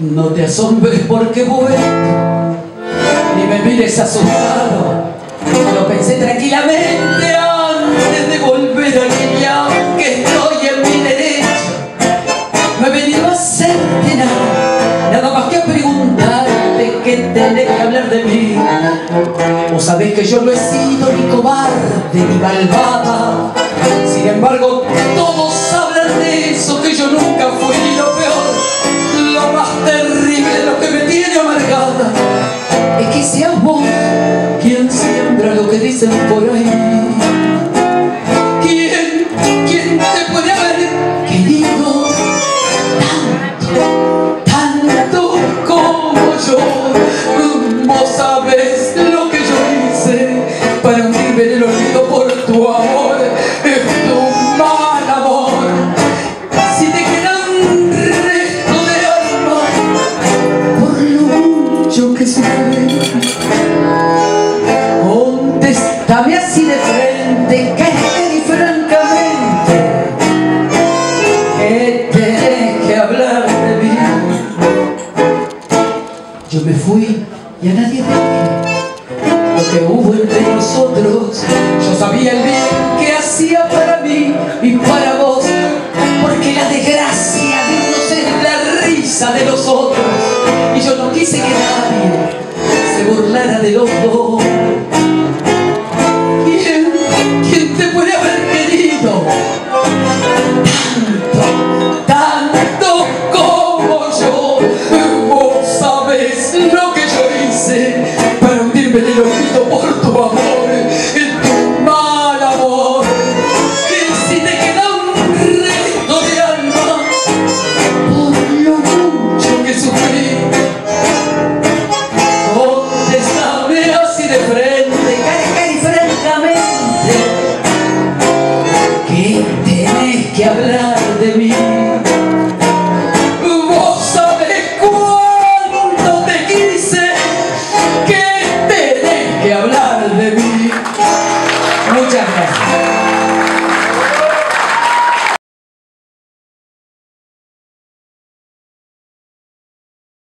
No te asombres porque vuelto, ni me mires asustado. Lo pensé tranquilamente antes de volver aquí, aunque estoy en mi derecho. No he venido a hacerte nada más que a preguntarte que tenés que hablar de mí. Vos sabés que yo no he sido ni cobarde ni malvada. Sin embargo, todos hablan de eso, que yo nunca fui ni lo peor. Lo más terrible, lo que me tiene amargada, es que seas vos quien siembra lo que dicen por ahí. ¿Quién te puede haber querido tanto como yo? Vos sabés lo que yo hice para hundirme en el olvido por tu amor. Es tu mal amor. Si te queda un resto de alma por lo mucho que sufrí, contéstame así de frente, que y francamente, que tenés que hablar de mí. Yo me fui y a nadie dije lo que hubo entre nosotros. Yo sabía el bien que hacía para mí y para vos, porque la desgracia de unos es la risa de los otros, y yo no quise que nadie se burlara de los dos.